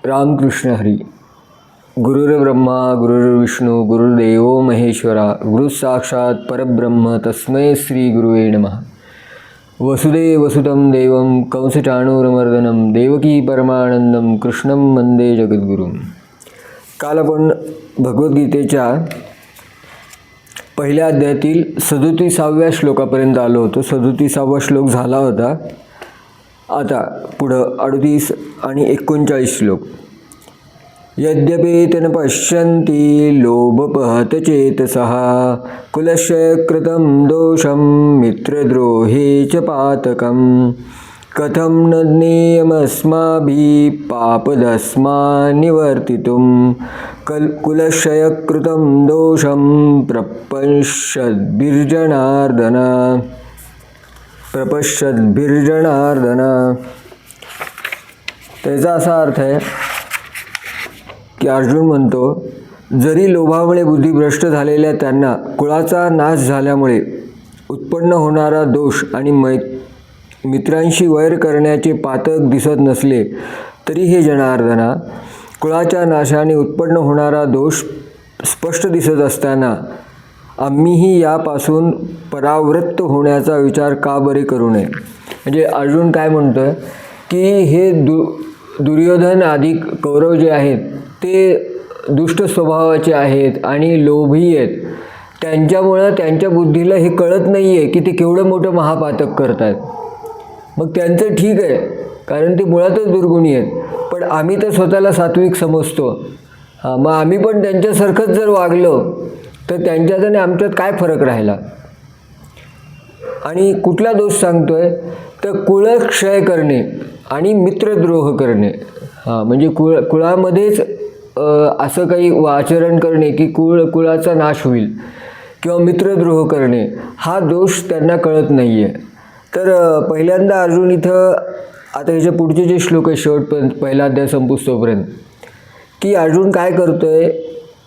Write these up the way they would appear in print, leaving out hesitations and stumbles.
रामकृष्ण हरी. गुरुर्ब्रह्मा गुरुर्विष्णू गुरुर्देव महेश्वरा गुरु साक्षात परब्रह्म तस्मै श्री गुरुवे नमः. वसुदेवसुतं देवं कंसचाणूरमर्दनं देवकी परमानंदं कृष्णं वंदे जगद्गुरुं. काल आपण भगवद्गीतेच्या पहिल्या अध्यायातील 37व्या श्लोकापर्यंत आलो होतो. 37वा श्लोक झाला होता. आता पुढं 38 आणि 39 श्लोक. यद्यपेतन पश्यन्ति लोभपहत चेतसः कुलक्षयकृतं दोषं मित्रद्रोहे च पातकं कथं न ज्ञेयमस्माभिः पापदस्मान् निवर्तितुं कुलक्षयकृतं दोषं प्रपश्यद्भिर्जनार्दन. त्याचा असा अर्थ आहे की अर्जुन म्हणतो, जरी लोभामुळे बुद्धिभ्रष्ट झालेल्या त्यांना कुळाचा नाश झाल्यामुळे उत्पन्न होणारा दोष आणि मित्रांशी वैर करण्याचे पातक दिसत नसले तरी हे जनार्दना, कुळाच्या नाशाने उत्पन्न होणारा दोष स्पष्ट दिसत असताना आम्हीही यापासून परावृत्त होण्याचा विचार का बरे करू नये. म्हणजे अर्जुन काय म्हणतो आहे की हे दुर्योधन अधिक कौरव जे आहेत ते दुष्ट स्वभावाचे आहेत आणि लोभी आहेत. त्यांच्यामुळं त्यांच्या बुद्धीला हे कळत नाही आहे की ते केवढं मोठं महापातक करत आहेत. मग त्यांचं ठीक आहे, कारण ते मुळातच दुर्गुणी आहेत. पण आम्ही तर स्वतःला सात्विक समजतो. मग आम्ही पण त्यांच्यासारखंच जर वागलो तर त्यांच्यात आणि आमच्यात काय फरक राहिला. आणि कुठला दोष सांगतोय तर कुळक्षय करणे आणि मित्रद्रोह करणे. म्हणजे कुळामध्येच असं काही आचरण करणे की कुळाचा नाश होईल किंवा मित्रद्रोह करणे, हा दोष त्यांना कळत नाही आहे. तर पहिल्यांदा अर्जुन इथं, आता ह्याच्या पुढचे जे श्लोक आहे शेवटपर्यंत, पहिला अध्याय संपुस्तोपर्यंत, की अर्जुन काय करतोय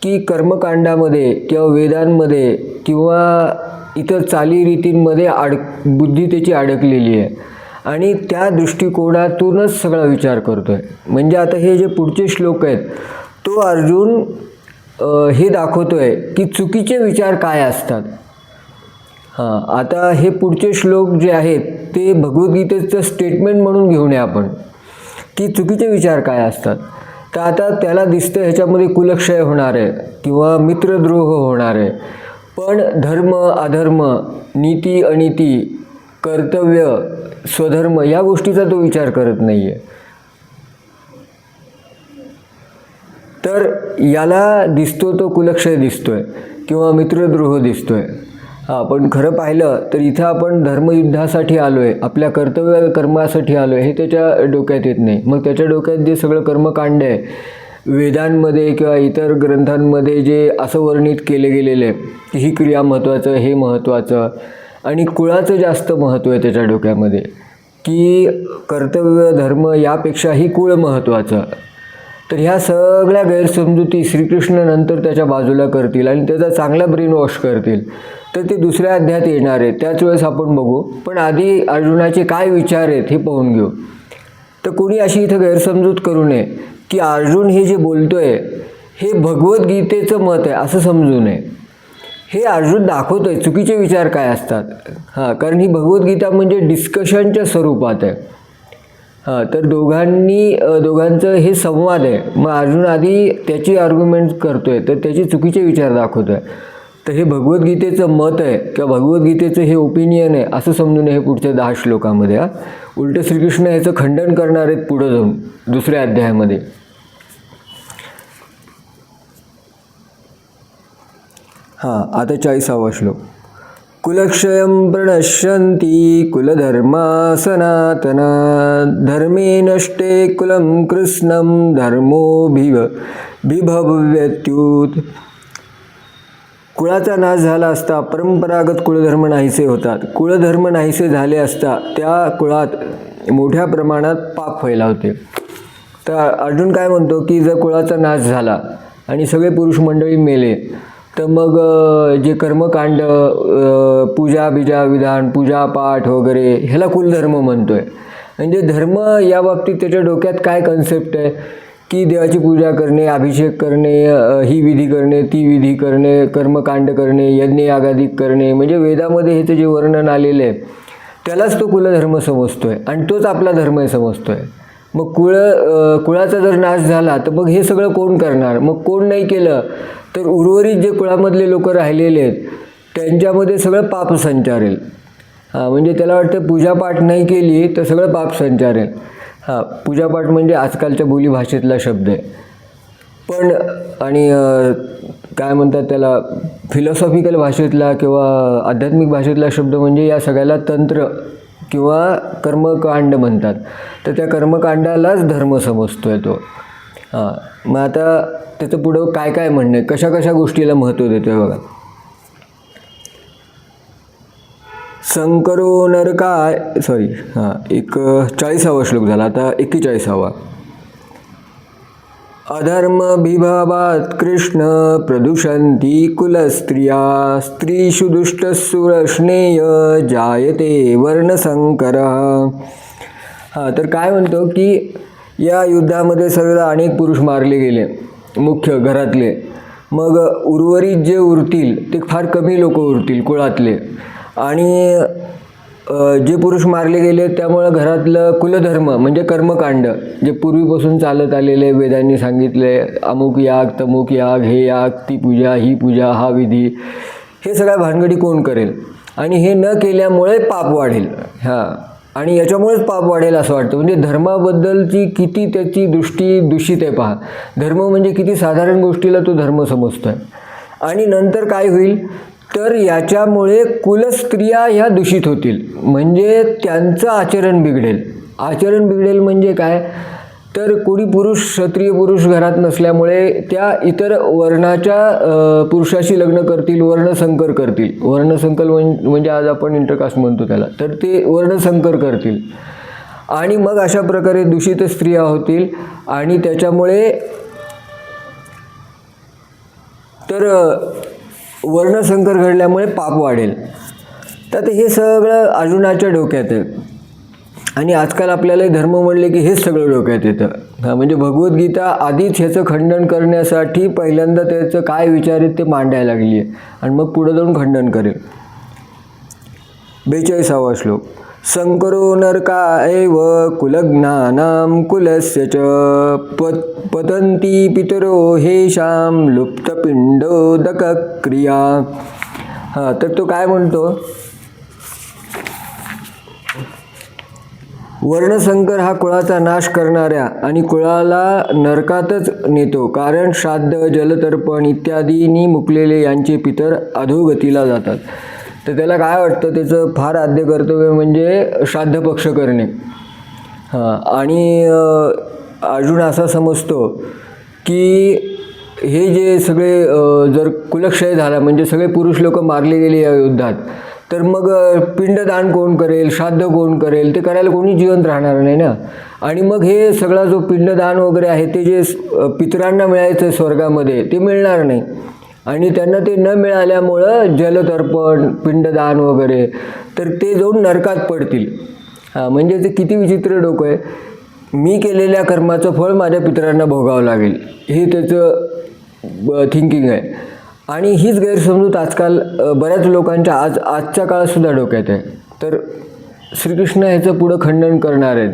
की कर्मकांडामध्ये किंवा वेदांमध्ये किंवा इतर चालीरीतींमध्ये बुद्धी त्याची अडकलेली आहे आणि त्या दृष्टिकोनातूनच सगळा विचार करतोय. म्हणजे आता हे जे पुढचे श्लोक आहेत तो अर्जुन हे दाखवतोय की चुकीचे विचार काय असतात. आता हे पुढचे श्लोक जे आहेत ते भगवद्गीतेचं स्टेटमेंट म्हणून घेऊन नये आपण की चुकीचे विचार काय असतात. तर आता त्याला दिसतं ह्याच्यामध्ये कुलक्षय होणार आहे किंवा मित्रद्रोह होणार आहे. पण धर्म अधर्म, नीती अनीती, कर्तव्य स्वधर्म या गोष्टीचा तो विचार करत नाही आहे. तर याला दिसतो तो कुलक्षय दिसतोय किंवा मित्रद्रोह दिसतोय. पण खरं पाहिलं तर इथं आपण धर्मयुद्धासाठी आलो आहे, आपल्या कर्तव्य कर्मासाठी आलो आहे, हे त्याच्या डोक्यात येत नाही. मग त्याच्या डोक्यात जे सगळं कर्मकांड आहे वेदांमध्ये किंवा इतर ग्रंथांमध्ये जे असं वर्णित केले गेलेलं आहे की ही क्रिया महत्त्वाचं, हे महत्त्वाचं, आणि कुळाचं जास्त महत्त्व आहे त्याच्या डोक्यामध्ये की कर्तव्य धर्म यापेक्षाही कुळ महत्त्वाचं. तर ह्या सगळ्या गैरसमजुती श्रीकृष्ण नंतर त्याच्या बाजूला करतील आणि त्याचा चांगला ब्रेन वॉश करतील. तर ते दुसऱ्या अध्यायात येणार आहे, त्याच वेळेस आपण बघू. पण आधी अर्जुनाचे काय विचार आहेत हे पाहून घेऊ. तर कोणी अशी इथं गैरसमजूत करू नये की अर्जुन हे जे बोलतोय हे भगवद्गीतेचं मत आहे असं समजू नये. हे अर्जुन दाखवतोय चुकीचे विचार काय असतात. कारण ही भगवद्गीता म्हणजे डिस्कशनच्या स्वरूपात आहे. तर दोघांचं हे संवाद आहे. मग अर्जुन आधी त्याची आर्ग्युमेंट करतोय तर त्याचे चुकीचे विचार दाखवतोय. तर हे भगवद्गीतेचं मत आहे किंवा भगवद्गीतेचं हे ओपिनियन आहे असं समजून हे पुढच्या 10 श्लोकामध्ये. उलट श्रीकृष्ण याचं खंडन करणार आहेत पुढं जाऊन दुसऱ्या अध्यायामध्ये. आता 40वा श्लोक. कुलक्षयं प्रणश्यन्ति कुलधर्मा सनातना धर्मे नष्टे कुलं कृष्णं धर्मो बिभव्यत्युत. कुळाचा नाश झाला असता परंपरागत कुळधर्म नाहीसे होतात. कुळधर्म नाहीसे झाले असता त्या कुळात मोठ्या प्रमाणात पाप व्हायला होते. तर अर्जुन काय म्हणतो की जर कुळाचा नाश झाला आणि सगळे पुरुष मंडळी मेले तर मग जे कर्मकांड, पूजा बिजा विधान, पूजापाठ वगैरे ह्याला कुलधर्म म्हणतोय. म्हणजे धर्म या बाबतीत त्याच्या डोक्यात काय कन्सेप्ट आहे की देवाची पूजा करणे, अभिषेक करणे, ही विधी करणे, ती विधी करणे, कर्मकांड करणे, यज्ञ यागादिक करणे, म्हणजे वेदामध्ये ह्याचं जे वर्णन आलेलं आहे त्यालाच तो कुलधर्म समजतोय आणि तोच आपला धर्म आहे समजतोय. मग कुळाचा जर नाश झाला तर मग हे सगळं कोण करणार? मग कोण नाही केलं तर उर्वरित जे कुळामधले लोक राहिलेले आहेत त्यांच्यामध्ये सगळं पाप संचारेल. म्हणजे त्याला वाटतं पूजापाठ नाही केली तर सगळं पाप संचारेल. पूजापाठ म्हणजे आजकालच्या बोलीभाषेतला शब्द आहे. पण आणि काय म्हणतात त्याला, फिलॉसॉफिकल भाषेतला किंवा आध्यात्मिक भाषेतला शब्द म्हणजे या सगळ्याला तंत्र किंवा कर्मकांड म्हणतात. तर त्या कर्मकांडालाच धर्म समजतोय तो. मग आता त्याचं पुढं काय काय म्हणणं आहे, कशा कशा गोष्टीला महत्त्व देतोय बघा. शंकरो नरकाय 40वा श्लोक झाला, आता 41वा. अधर्म विभावात कृष्ण प्रदूषन्ति कुलस्त्रिया स्त्रीषु दुष्टसुरश्नेय जायते वर्णसंकरः. तर काय म्हणतो की या युद्धामध्ये सगळं अनेक पुरुष मारले गेले, मुख्य घरातले. मग उर्वरित जे उरतील ते फार कमी लोक उरतील कुळातले. आणि जे पुरुष मारले गेले त्यामुळं घरातलं कुलधर्म म्हणजे कर्मकांड जे पूर्वीपासून चालत आलेले, वेदांनी सांगितले, अमुक याग तमुक याग, हे याग, ती पूजा, ही पूजा, हा विधी, हे सगळ्या भानगडी कोण करेल? आणि हे न केल्यामुळे पाप वाढेल. आणि याच्यामुळेच पाप वाढेल असं वाटतं. म्हणजे धर्माबद्दलची किती त्याची दृष्टी दूषित आहे पहा. धर्म म्हणजे किती साधारण गोष्टीला तो धर्म समजतोय. आणि नंतर काय होईल तर याच्यामुळे कुलस्त्रिया ह्या दूषित होतील, म्हणजे त्यांचं आचरण बिघडेल. आचरण बिघडेल म्हणजे काय तर कोणी पुरुष, क्षत्रिय पुरुष घरात नसल्यामुळे त्या इतर वर्णाच्या पुरुषाशी लग्न करतील, वर्णसंकर करतील. वर्णसंकर म्हणजे आज आपण इंटरकास्ट म्हणतो त्याला, तर ते वर्णसंकर करतील. आणि मग अशा प्रकारे दूषित स्त्रिया होतील आणि त्याच्यामुळे तर वर्णसंकर घडल्यामुळे पाप वाढेल. तर हे सगळं अर्जुनाच्या डोक्यात आहे. आणि आजकाल आपल्याला धर्म म्हणले की हेच सगळं डोक्यात येतं. म्हणजे भगवद्गीता आधीच ह्याचं खंडन करण्यासाठी पहिल्यांदा त्याचं काय विचार आहेत ते मांडायला लागली आहे आणि मग पुढे जाऊन खंडन करेल. 42वा श्लोक. संकरो नरकाएव कुलज्ञानां कुलस्य च पतन्ति पितरो हेषां लुप्तपिंडोदकक्रिया. तर तो काय म्हणतो, वर्णसंकर हा कुळाचा नाश करणाऱ्या आणि कुळाला नरकातच नेतो. कारण श्राद्ध, जलतर्पण इत्यादींनी मुकलेले यांचे पितर अधोगतीला जातात. तर त्याला काय वाटतं, त्याचं फार आद्य कर्तव्य म्हणजे श्राद्ध पक्ष करणे. आणि अर्जुन असा समजतो की हे जे सगळे जर कुलक्षय झाला म्हणजे सगळे पुरुष लोक मारले गेले या युद्धात, तर मग पिंडदान कोण करेल, श्राद्ध कोण करेल, ते करायला कोणी जिवंत राहणार नाही ना. आणि मग हे सगळा जो पिंडदान वगैरे आहे ते जे पितरांना मिळायचं स्वर्गामध्ये ते मिळणार नाही. आणि त्यांना ते न मिळाल्यामुळं जलतर्पण, पिंडदान वगैरे, तर ते जाऊन नरकात पडतील. म्हणजे ते किती विचित्र डोकं आहे. मी केलेल्या कर्माचं फळ माझ्या पितरांना भोगावं लागेल, हे त्याचं थिंकिंग आहे. आणि हीच गैरसमजूत आजकाल बऱ्याच लोकांच्या आजच्या काळातसुद्धा डोक्यात आहे. तर श्रीकृष्ण ह्याचं पुढं खंडन करणार आहेत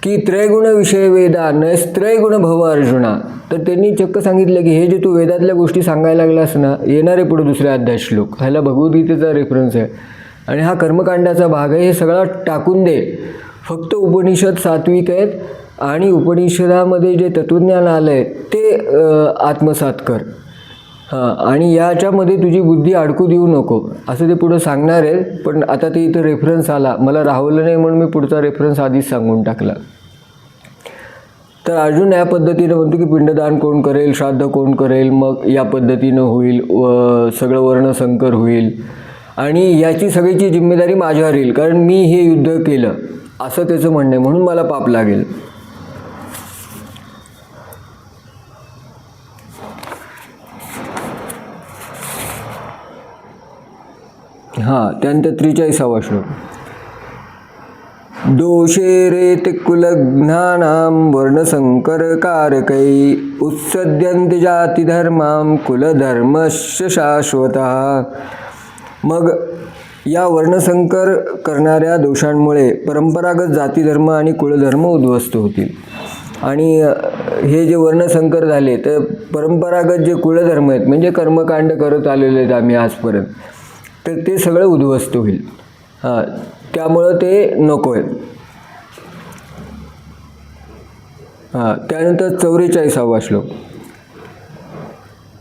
की त्रयगुण विषय वेदा नैस्त्रयगुण भव अर्जुना. तर त्यांनी चक्क सांगितलं की हे जे तू वेदातल्या गोष्टी सांगायला लागलास ना, येणारे पुढे दुसऱ्या अध्याय श्लोक, ह्याला भगवद्गीतेचा रेफरन्स आहे आणि हा कर्मकांडाचा भाग आहे. हे सगळं टाकून दे, फक्त उपनिषद सात्विक आहेत आणि उपनिषदामध्ये जे तत्वज्ञान आलं आहे ते आत्मसात कर. आणि याच्यामध्ये तुझी बुद्धी अडकू देऊ नको असं ते पुढं सांगणार आहे. पण आता ते इथं रेफरन्स आला, मला राहवलं नाही म्हणून मी पुढचा रेफरन्स आधीच सांगून टाकला. तर अर्जुन या पद्धतीनं म्हणतो की पिंडदान कोण करेल, श्राद्ध कोण करेल, मग या पद्धतीनं होईल, सगळं वर्णसंकर होईल आणि याची सगळीची जिम्मेदारी माझ्यावर येईल कारण मी हे युद्ध केलं असं त्याचं म्हणणं आहे, म्हणून मला पाप लागेल. त्यानंतर 43वा श्लोक. दोषे रेत कुलघ्नानां वर्णसंकरकारकै उत्सद्यन्ते जातिधर्मां कुलधर्मस्य शाश्वतः. मग या वर्णसंकर करणाऱ्या दोषांमुळे परंपरागत जातीधर्म आणि कुलधर्म उद्ध्वस्त होतील. आणि हे जे वर्णसंकर झाले तर परंपरागत जे कुलधर्म आहेत म्हणजे कर्मकांड करत आलेले आहेत आम्ही आजपर्यंत, तर ते सगळं उद्ध्वस्त होईल. त्यामुळं ते नको आहे. त्यानंतर 44वा श्लोक.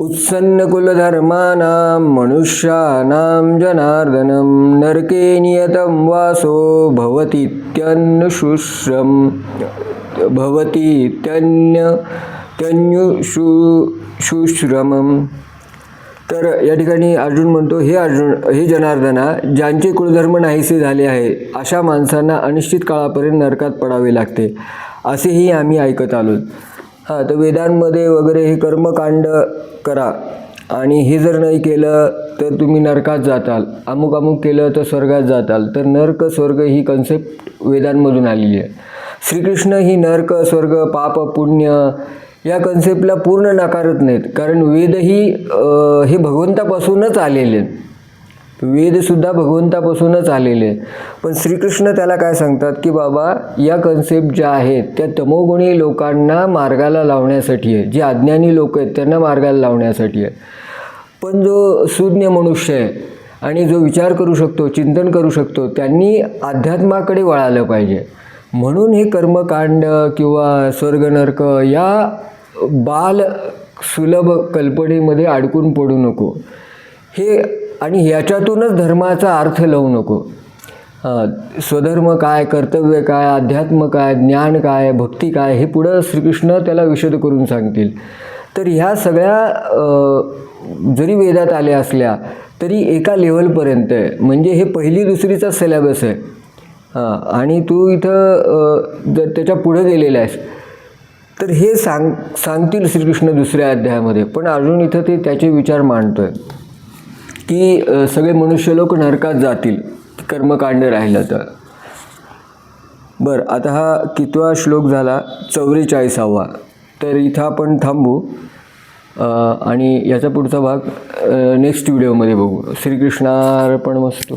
उत्सन्न कुलधर्मानां मनुष्याणां जनार्दनं नरके नियतं वासो भवतीत्यन्युश्रुश्रमम्. तर या ठिकाणी अर्जुन म्हणतो, हे जनार्दना, ज्यांचे कुलधर्म नाहीसे झाले आहे अशा माणसांना अनिश्चित काळापर्यंत नरकात पडावे लागते, असेही आम्ही ऐकत आलो. तर वेदांमध्ये वगैरे हे कर्मकांड करा आणि हे जर नाही केलं तर तुम्ही नरकात जाताल, अमुक अमुक केलं तर स्वर्गात जाताल. तर नर्क स्वर्ग ही कन्सेप्ट वेदांमधून आलेली आहे. श्रीकृष्ण ही नर्क स्वर्ग पाप पुण्य या कन्सेप्टला पूर्ण नाकारत नाहीत, कारण वेदही हे भगवंतापासूनच आलेले आहेत. वेदसुद्धा भगवंतापासूनच आलेले. पण श्रीकृष्ण त्याला काय सांगतात की बाबा या कन्सेप्ट ज्या आहेत त्या तमोगुणी लोकांना मार्गाला लावण्यासाठी आहे, जे अज्ञानी लोक आहेत त्यांना मार्गाला लावण्यासाठी आहे. पण जो सुज्ञ मनुष्य आहे आणि जो विचार करू शकतो, चिंतन करू शकतो, त्यांनी अध्यात्माकडे वळालं पाहिजे. म्हणून हे कर्मकांड किंवा स्वर्ग नर्क या बाल सुलभ कल्पनेमध्ये अडकून पडू नको हे, आणि ह्याच्यातूनच धर्माचा अर्थ लावू नको. स्वधर्म काय, कर्तव्य काय, अध्यात्म काय, ज्ञान काय, भक्ती काय, हे पुढं श्रीकृष्ण त्याला विशद करून सांगतील. तर ह्या सगळ्या जरी वेदात आल्या असल्या तरी एका लेवलपर्यंत आहे, म्हणजे हे पहिली दुसरीचा सिलेबस आहे. आणि तू इथं जर त्याच्या पुढं गेलेला आहेस तर हे सांगतील श्रीकृष्ण दुसऱ्या अध्यायामध्ये. पण अर्जुन इथं ते त्याचे विचार मांडतोय की सगळे मनुष्य लोक नरकात जातील कर्मकांड राहिलं तर. बरं, आता हा कितवा श्लोक झाला? 44वा. तर इथं आपण थांबू आणि याचा पुढचा भाग नेक्स्ट व्हिडिओमध्ये बघू. श्रीकृष्णार्पणमस्तु.